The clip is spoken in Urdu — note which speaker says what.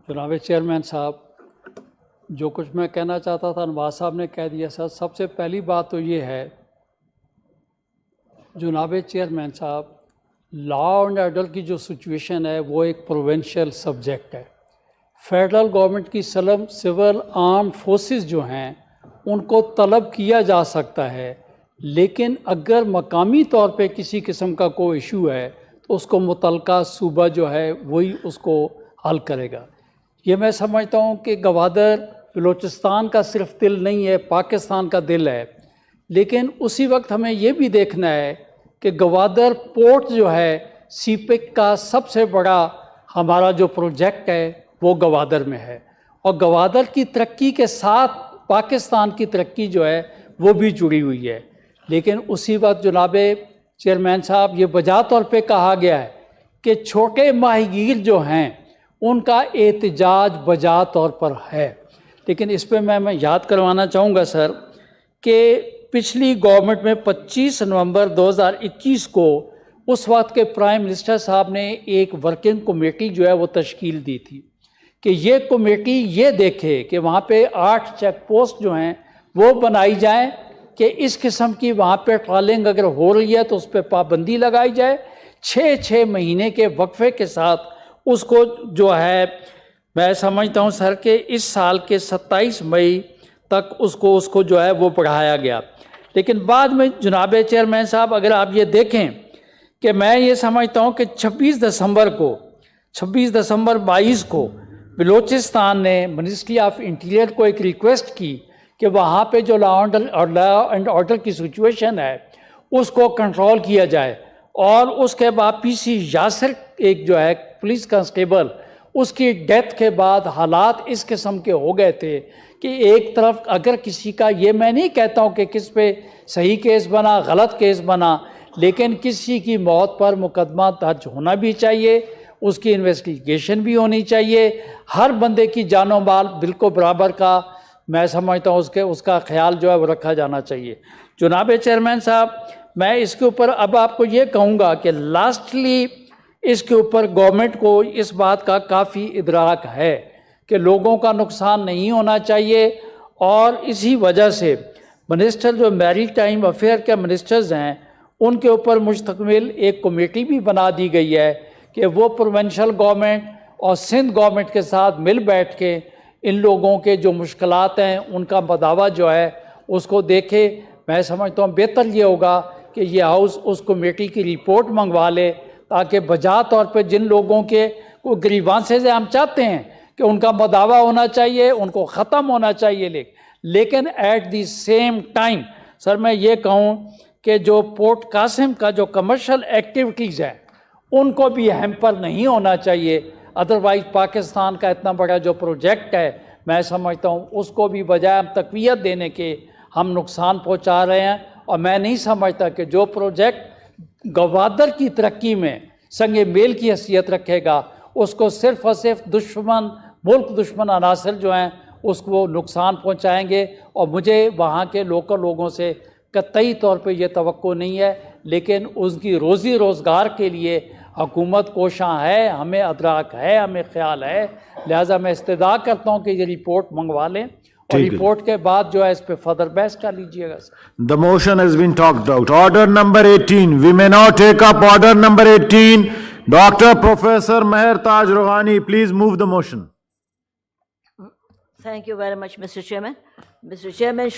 Speaker 1: جناب چیئرمین صاحب، جو کچھ میں کہنا چاہتا تھا نواز صاحب نے کہہ دیا سر۔ سب سے پہلی بات تو یہ ہے جناب چیئرمین صاحب، لا اینڈ آرڈر کی جو سچویشن ہے وہ ایک پروونشل سبجیکٹ ہے۔ فیڈرل گورنمنٹ کی سول آرم فورسز جو ہیں ان کو طلب کیا جا سکتا ہے، لیکن اگر مقامی طور پہ کسی قسم کا کوئی ایشو ہے تو اس کو متعلقہ صوبہ جو ہے وہی اس کو حل کرے گا۔ یہ میں سمجھتا ہوں کہ گوادر بلوچستان کا صرف دل نہیں ہے، پاکستان کا دل ہے، لیکن اسی وقت ہمیں یہ بھی دیکھنا ہے کہ گوادر پورٹ جو ہے سی پیک کا سب سے بڑا ہمارا جو پروجیکٹ ہے وہ گوادر میں ہے، اور گوادر کی ترقی کے ساتھ پاکستان کی ترقی جو ہے وہ بھی جڑی ہوئی ہے۔ لیکن اسی وقت جناب چیئرمین صاحب، یہ بجا طور پہ کہا گیا ہے کہ چھوٹے ماہی گیر جو ہیں ان کا احتجاج بجا طور پر ہے، لیکن اس پہ میں یاد کروانا چاہوں گا سر کہ پچھلی گورنمنٹ میں 25 نومبر 2021 کو اس وقت کے پرائم منسٹر صاحب نے ایک ورکنگ کمیٹی جو ہے وہ تشکیل دی تھی کہ یہ کمیٹی یہ دیکھے کہ وہاں پہ 8 چیک پوسٹ جو ہیں وہ بنائی جائیں کہ اس قسم کی وہاں پہ ٹرالنگ اگر ہو رہی ہے تو اس پہ پابندی لگائی جائے، 6 مہینے کے وقفے کے ساتھ اس کو جو ہے میں سمجھتا ہوں سر کہ اس سال کے 27 مئی تک اس کو جو ہے وہ بڑھایا گیا۔ لیکن بعد میں جناب چیئرمین صاحب اگر آپ یہ دیکھیں کہ میں یہ سمجھتا ہوں کہ 26 دسمبر 22 کو بلوچستان نے منسٹری آف انٹیریئر کو ایک ریکویسٹ کی کہ وہاں پہ جو لا اینڈ آرڈر کی سچویشن ہے اس کو کنٹرول کیا جائے، اور اس کے بعد پی سی یاسر ایک جو ہے پولیس کانسٹیبل، اس کی ڈیتھ کے بعد حالات اس قسم کے ہو گئے تھے کہ ایک طرف اگر کسی کا، یہ میں نہیں کہتا ہوں کہ کس پہ صحیح کیس بنا غلط کیس بنا، لیکن کسی کی موت پر مقدمہ درج ہونا بھی چاہیے، اس کی انویسٹیگیشن بھی ہونی چاہیے، ہر بندے کی جان و مال بالکل برابر کا میں سمجھتا ہوں اس کا خیال جو ہے وہ رکھا جانا چاہیے۔ جناب چیئرمین صاحب، میں اس کے اوپر اب آپ کو یہ کہوں گا کہ لاسٹلی اس کے اوپر گورنمنٹ کو اس بات کا کافی ادراک ہے کہ لوگوں کا نقصان نہیں ہونا چاہیے، اور اسی وجہ سے منسٹر جو میری ٹائم افیئر کے منسٹرز ہیں ان کے اوپر مشتمل ایک کمیٹی بھی بنا دی گئی ہے کہ وہ پروونشل گورنمنٹ اور سندھ گورنمنٹ کے ساتھ مل بیٹھ کے ان لوگوں کے جو مشکلات ہیں ان کا مداوع جو ہے اس کو دیکھے۔ میں سمجھتا ہوں بہتر یہ ہوگا کہ یہ ہاؤس اس کمیٹی کی رپورٹ منگوا لے تاکہ بجا طور پہ جن لوگوں کے کو گریوانسز ہم چاہتے ہیں کہ ان کا مداوع ہونا چاہیے، ان کو ختم ہونا چاہیے، لیکن at the same time sir میں یہ کہوں کہ جو پورٹ قاسم کا جو کمرشل ایکٹیویٹیز ہیں ان کو بھی ہیمپر نہیں ہونا چاہیے، ادروائز پاکستان کا اتنا بڑا جو پروجیکٹ ہے میں سمجھتا ہوں اس کو بھی بجائے ہم تقویت دینے کے ہم نقصان پہنچا رہے ہیں، اور میں نہیں سمجھتا کہ جو پروجیکٹ گوادر کی ترقی میں سنگ میل کی حیثیت رکھے گا اس کو صرف اور صرف ملک دشمن عناصر جو ہیں اس کو نقصان پہنچائیں گے، اور مجھے وہاں کے لوکل لوگوں سے قطعی طور پہ یہ توقع نہیں ہے، لیکن اس کی روزی روزگار کے لیے حکومت کوشاں ہے، ہمیں ادراک ہے، ہمیں خیال ہے، لہٰذا میں استدعا کرتا ہوں کہ یہ رپورٹ منگوا لیں، اور رپورٹ کے بعد جو ہے اس پہ فردر بحث کر لیجیے گا۔
Speaker 2: The motion has been talked out. Order number 18. We may now take up order number 18. Dr. Professor Meher Taj Rohani, please move the motion.
Speaker 3: Thank you very much, Mr. Chairman. Mr. Chairman,